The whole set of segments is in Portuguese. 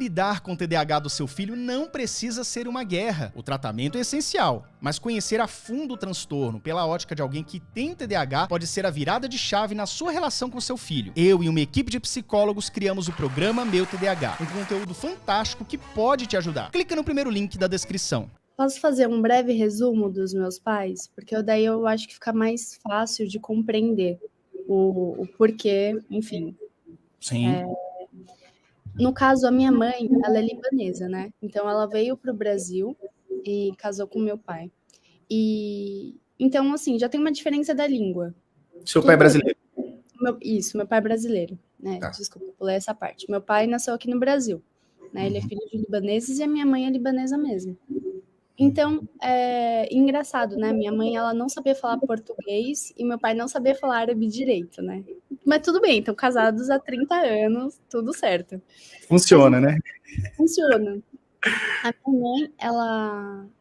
Lidar com o TDAH do seu filho não precisa ser uma guerra. O tratamento é essencial, mas conhecer a fundo o transtorno pela ótica de alguém que tem TDAH pode ser a virada de chave na sua relação com seu filho. Eu e uma equipe de psicólogos criamos o programa Meu TDAH, um conteúdo fantástico que pode te ajudar. Clica no primeiro link da descrição. Posso fazer um breve resumo dos meus pais? Porque daí eu acho que fica mais fácil de compreender o porquê, enfim. Sim. No caso, a minha mãe, ela é libanesa, né? Então, ela veio para o Brasil e casou com meu pai. Então, assim, já tem uma diferença da língua. Seu pai é brasileiro? Meu pai é brasileiro, né? Tá. Desculpa, pulei essa parte. Meu pai nasceu aqui no Brasil, né? Ele é filho de libaneses e a minha mãe é libanesa mesmo. Então, é engraçado, né? Minha mãe, ela não sabia falar português e meu pai não sabia falar árabe direito, né? Mas tudo bem, estão casados há 30 anos, tudo certo. Funciona, né? Funciona. A minha mãe,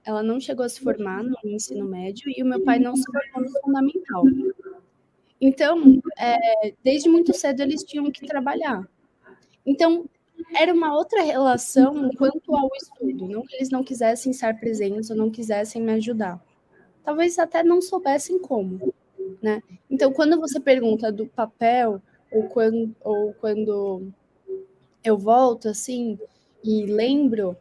ela não chegou a se formar no ensino médio e o meu pai não se formou no fundamental. Então, desde muito cedo eles tinham que trabalhar. Então, era uma outra relação quanto ao estudo. Não que eles não quisessem estar presentes ou não quisessem me ajudar. Talvez até não soubessem como, né? Então, quando você pergunta do papel ou quando eu volto, assim, e lembro,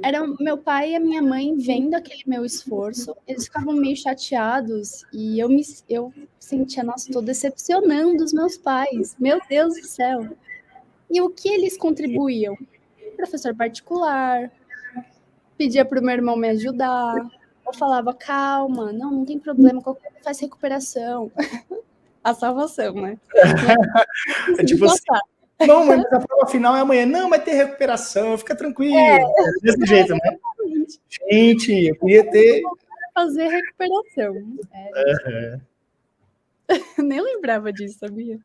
era meu pai e a minha mãe vendo aquele meu esforço, eles ficavam meio chateados e eu sentia, nossa, tô decepcionando os meus pais, meu Deus do céu. E o que eles contribuíam? Professor particular, pedia para o meu irmão me ajudar, eu falava, calma, não tem problema, qualquer coisa faz recuperação. A salvação, né? É tipo assim, não, mãe, mas a prova final é amanhã. Não, vai ter recuperação, fica tranquilo. Desse jeito, né? Gente, eu queria ter... Fazer recuperação. Nem lembrava disso, sabia?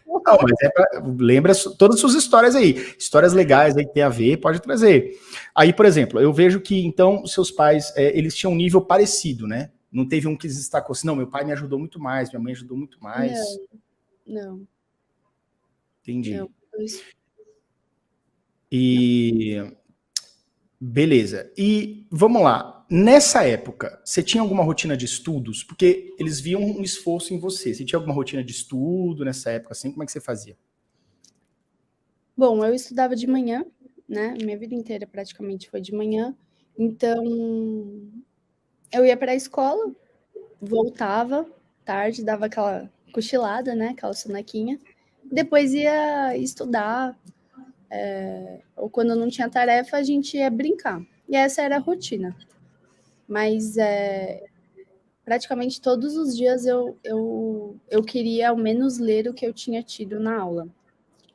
Não, mas lembra todas as suas histórias aí. Histórias legais aí que tem a ver, pode trazer. Aí, por exemplo, eu vejo que, então, seus pais, eles tinham um nível parecido, né? Não teve um que se destacou assim, não, meu pai me ajudou muito mais, minha mãe ajudou muito mais. Não. Entendi. Não. E... Beleza. E vamos lá. Nessa época, você tinha alguma rotina de estudos? Porque eles viam um esforço em você. Você tinha alguma rotina de estudo nessa época, assim? Como é que você fazia? Bom, eu estudava de manhã, né? Minha vida inteira praticamente foi de manhã. Então, eu ia para a escola, voltava tarde, dava aquela cochilada, né? Aquela sonequinha. Depois ia estudar, ou quando não tinha tarefa, a gente ia brincar. E essa era a rotina. Mas praticamente todos os dias eu queria ao menos ler o que eu tinha tido na aula.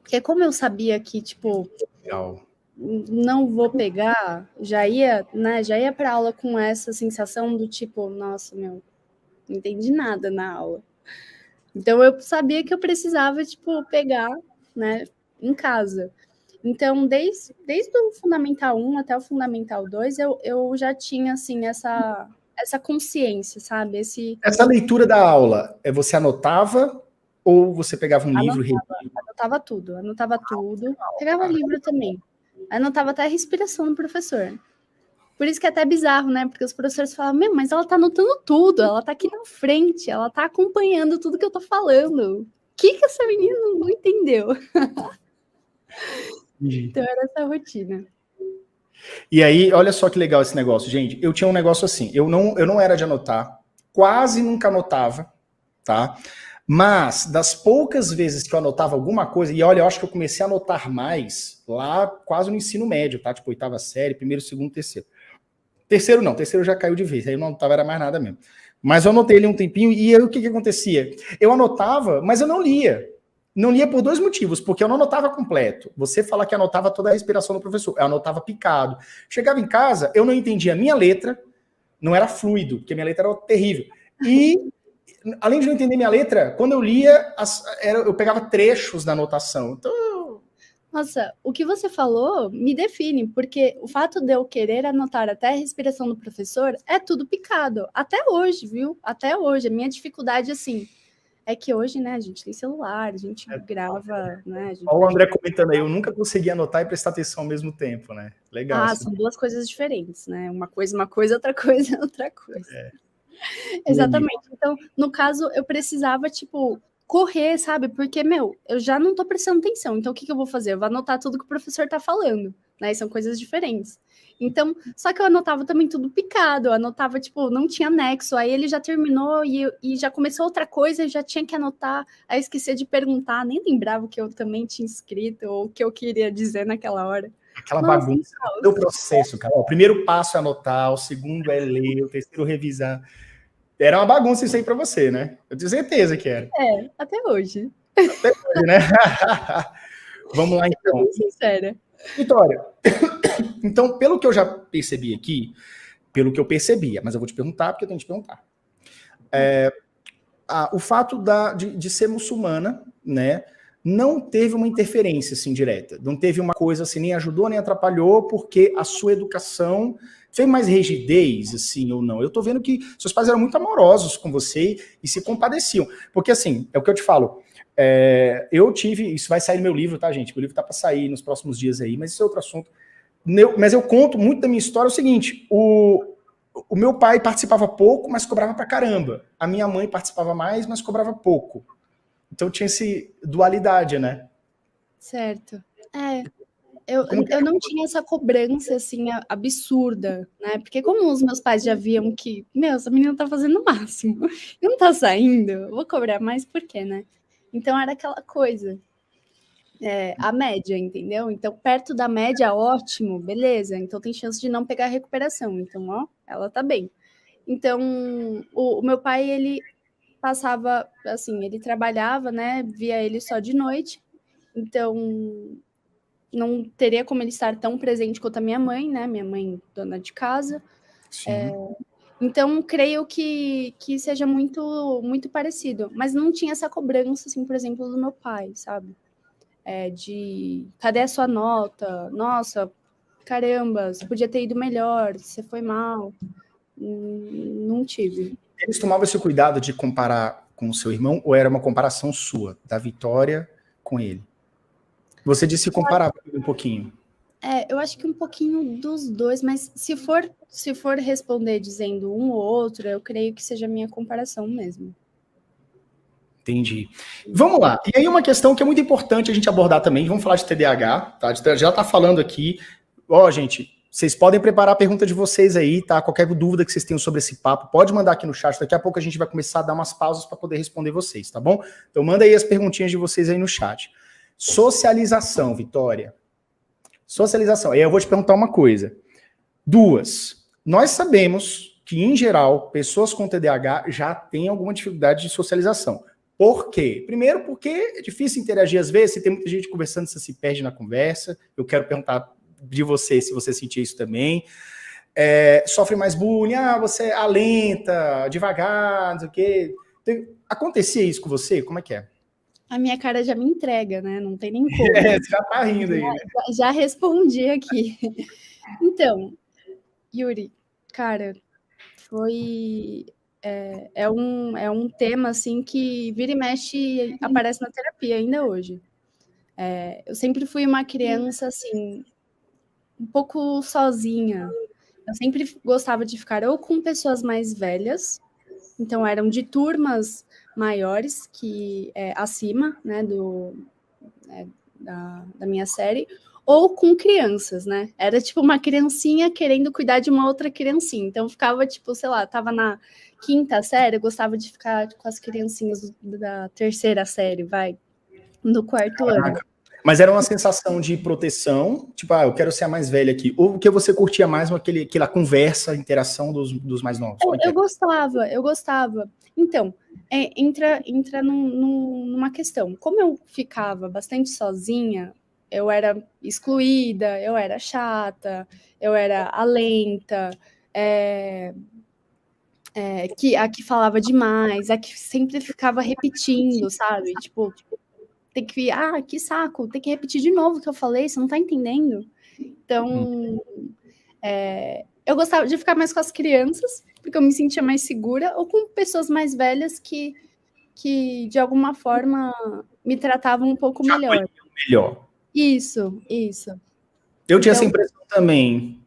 Porque como eu sabia que, tipo, Legal. não vou pegar, já ia para aula com essa sensação do tipo, nossa, não entendi nada na aula. Então eu sabia que eu precisava, tipo, pegar, né, em casa. Então, desde o Fundamental 1 até o Fundamental 2, eu já tinha, assim, essa consciência, sabe? Essa leitura da aula, você anotava ou você pegava um livro? Anotava tudo. Pegava livro também. Anotava até a respiração do professor. Por isso que é até bizarro, né? Porque os professores falam, meu, mas ela tá anotando tudo, ela tá aqui na frente, ela tá acompanhando tudo que eu tô falando. O que essa menina não entendeu? Então era essa rotina. E aí, olha só que legal esse negócio, gente. Eu tinha um negócio assim, eu não era de anotar, quase nunca anotava, tá? Mas, das poucas vezes que eu anotava alguma coisa, e olha, eu acho que eu comecei a anotar mais lá quase no ensino médio, tá? Tipo, oitava série, primeiro, segundo, terceiro. Terceiro já caiu de vez, aí eu não anotava era mais nada mesmo. Mas eu anotei ele um tempinho, e aí o que acontecia? Eu anotava, mas eu não lia. Não lia por dois motivos, porque eu não anotava completo. Você fala que anotava toda a respiração do professor, eu anotava picado. Chegava em casa, eu não entendia a minha letra, não era fluido, porque minha letra era terrível. E, além de não entender minha letra, quando eu lia, eu pegava trechos da anotação. Então, nossa, o que você falou me define, porque o fato de eu querer anotar até a respiração do professor é tudo picado. Até hoje, viu? Até hoje. A minha dificuldade, assim, É que hoje, né, a gente tem celular, a gente grava, né? Olha o André comentando aí, eu nunca consegui anotar e prestar atenção ao mesmo tempo, né? Legal. São duas coisas diferentes, né? Uma coisa, outra coisa, outra coisa. É. Exatamente. Então, no caso, eu precisava, tipo, correr, sabe? Porque, eu já não tô prestando atenção. Então, o que eu vou fazer? Eu vou anotar tudo que o professor tá falando, né? E são coisas diferentes. Então, só que eu anotava também tudo picado. Eu anotava, tipo, não tinha nexo. Aí ele já terminou e já começou outra coisa e já tinha que anotar. Aí esquecia de perguntar, nem lembrava o que eu também tinha escrito ou o que eu queria dizer naquela hora. Aquela bagunça do processo, cara. O primeiro passo é anotar, o segundo é ler, o terceiro revisar. Era uma bagunça isso aí para você, né? Eu tenho certeza que era. Até hoje. Até hoje, né? Vamos lá, então. Bem sincera. Vitória, então, pelo que eu já percebi aqui, pelo que eu percebia, mas eu vou te perguntar porque eu tenho que te perguntar. O fato de ser muçulmana, né, não teve uma interferência assim direta, não teve uma coisa assim, nem ajudou nem atrapalhou, porque a sua educação tem mais rigidez, assim, ou não? Eu tô vendo que seus pais eram muito amorosos com você e se compadeciam, porque assim, é o que eu te falo, eu tive, isso vai sair no meu livro, tá, gente? Meu livro tá para sair nos próximos dias aí, mas isso é outro assunto. Mas eu conto muito da minha história, é o seguinte, o meu pai participava pouco, mas cobrava pra caramba. A minha mãe participava mais, mas cobrava pouco. Então tinha essa dualidade, né? Certo. Eu não tinha essa cobrança, assim, absurda, né? Porque como os meus pais já viam que, essa menina tá fazendo o máximo, não tá saindo, eu vou cobrar mais por quê, né? Então era aquela coisa, a média, entendeu? Então, perto da média, ótimo, beleza. Então tem chance de não pegar a recuperação. Então, ó, ela tá bem. Então, o meu pai, ele passava, assim, ele trabalhava, né? Via ele só de noite. Então, não teria como ele estar tão presente quanto a minha mãe, né? Minha mãe, dona de casa. Então, creio que seja muito, muito parecido. Mas não tinha essa cobrança, assim, por exemplo, do meu pai, sabe? Cadê a sua nota? Nossa, caramba, você podia ter ido melhor, você foi mal. Não tive. Eles tomavam esse cuidado de comparar com o seu irmão, ou era uma comparação sua, da Vitória com ele? Você disse que comparava um pouquinho. Eu acho que um pouquinho dos dois, mas se for responder dizendo um ou outro, eu creio que seja a minha comparação mesmo. Entendi. Vamos lá. E aí uma questão que é muito importante a gente abordar também, vamos falar de TDAH, tá? Já tá falando aqui. Gente, vocês podem preparar a pergunta de vocês aí, tá? Qualquer dúvida que vocês tenham sobre esse papo, pode mandar aqui no chat. Daqui a pouco a gente vai começar a dar umas pausas para poder responder vocês, tá bom? Então manda aí as perguntinhas de vocês aí no chat. Socialização, Vitória. Socialização. Aí eu vou te perguntar uma coisa. Nós sabemos que, em geral, pessoas com TDAH já têm alguma dificuldade de socialização. Por quê? Primeiro, porque é difícil interagir às vezes, se tem muita gente conversando, você se perde na conversa. Eu quero perguntar de você se você sentia isso também. Sofre mais bullying, você alenta, devagar, não sei o quê. Acontecia isso com você? Como é que é? A minha cara já me entrega, né? Não tem nem como. Você já tá rindo aí, né? Já respondi aqui. Então, Yuri, cara, foi... É um tema, assim, que vira e mexe aparece na terapia ainda hoje. Eu sempre fui uma criança, assim, um pouco sozinha. Eu sempre gostava de ficar ou com pessoas mais velhas, então eram de turmas maiores, que acima, né, da minha série, ou com crianças, né? Era tipo uma criancinha querendo cuidar de uma outra criancinha. Então ficava, tipo, sei lá, tava na quinta série, eu gostava de ficar com as criancinhas da terceira série, no quarto ano. Mas era uma sensação de proteção, tipo, eu quero ser a mais velha aqui. Ou o que você curtia mais, aquela conversa, interação dos mais novos? Eu gostava. Então, entra numa questão. Como eu ficava bastante sozinha, eu era excluída, eu era chata, eu era a lenta, a que falava demais, a que sempre ficava repetindo, sabe? Tipo, tem que... que saco, tem que repetir de novo o que eu falei, você não tá entendendo? Então, eu gostava de ficar mais com as crianças, porque eu me sentia mais segura, ou com pessoas mais velhas que que de alguma forma me tratavam um pouco melhor. Melhor. Isso. Eu tinha essa impressão também.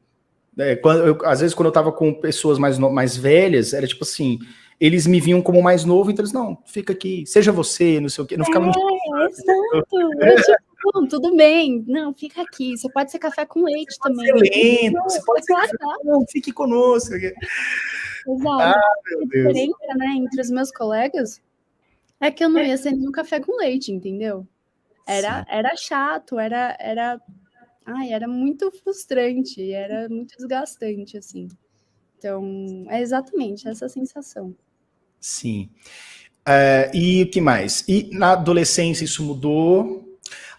Às vezes, quando eu tava com pessoas mais velhas, era tipo assim, eles me viam como mais novo, então eles, não, fica aqui, seja você, não sei o quê, não ficava... Exato. Eu tipo, não, tudo bem, não, fica aqui, você pode ser café com leite também. Excelente, você pode ser café, não, fique conosco. Exato. A diferença, né, entre os meus colegas é que eu não ia ser nenhum café com leite, entendeu? Era chato, era muito frustrante, era muito desgastante, assim. Então, é exatamente essa sensação. Sim. E o que mais? E na adolescência isso mudou?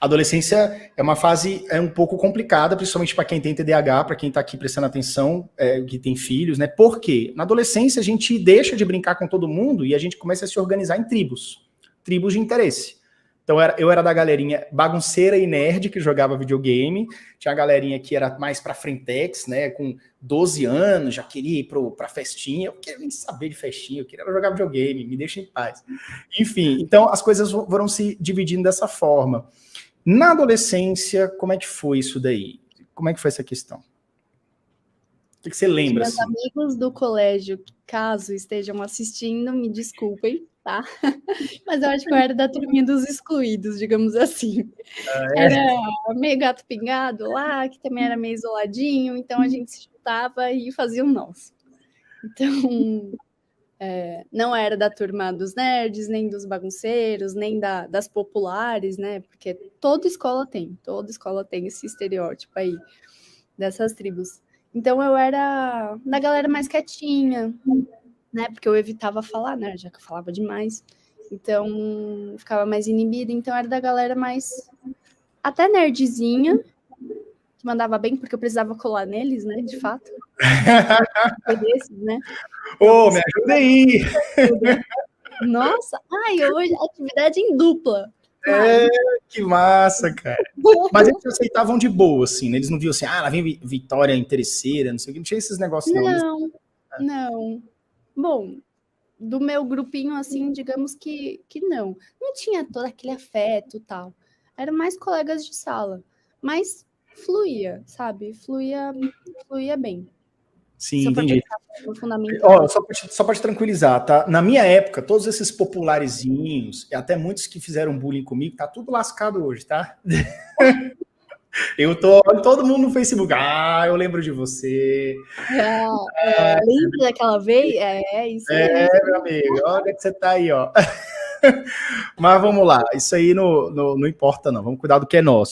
A adolescência é uma fase um pouco complicada, principalmente para quem tem TDAH, para quem está aqui prestando atenção, que tem filhos, né? Por quê? Na adolescência a gente deixa de brincar com todo mundo e a gente começa a se organizar em tribos de interesse. Então eu era da galerinha bagunceira e nerd que jogava videogame, tinha a galerinha que era mais pra frentex, né, com 12 anos, já queria ir pra festinha, eu queria nem saber de festinha, eu queria jogar videogame, me deixa em paz. Enfim, então as coisas foram se dividindo dessa forma. Na adolescência, como é que foi isso daí? Como é que foi essa questão? O que você lembra? Meus amigos do colégio, caso estejam assistindo, me desculpem, tá? Mas eu acho que eu era da turminha dos excluídos, digamos assim. Era meio gato pingado lá, que também era meio isoladinho, então a gente se juntava e fazia o nosso. Então, não era da turma dos nerds, nem dos bagunceiros, nem das populares, né? Porque toda escola tem esse estereótipo aí, dessas tribos. Então eu era da galera mais quietinha, né? Porque eu evitava falar, né? Já que eu falava demais. Então ficava mais inibida. Então era da galera mais até nerdzinha, que mandava bem, porque eu precisava colar neles, né? De fato. Desses, né? Ô, me ajuda aí! Nossa, hoje atividade em dupla. Que massa, cara. Mas eles aceitavam de boa, assim, né? Eles não viam assim, lá vem Vitória interesseira, não sei o que, não tinha esses negócios, não. Não. Bom, do meu grupinho, assim, digamos que não. Não tinha todo aquele afeto e tal. Eram mais colegas de sala. Mas fluía, sabe? Fluía bem. Sim, entendi. Fundamental. Só para te tranquilizar, tá? Na minha época, todos esses popularizinhos, e até muitos que fizeram bullying comigo, tá tudo lascado hoje, tá? Olho todo mundo no Facebook. Eu lembro de você. Lembra daquela vez? Isso aí. Meu amigo, olha que você tá aí, ó. Mas vamos lá, isso aí não importa, não. Vamos cuidar do que é nosso.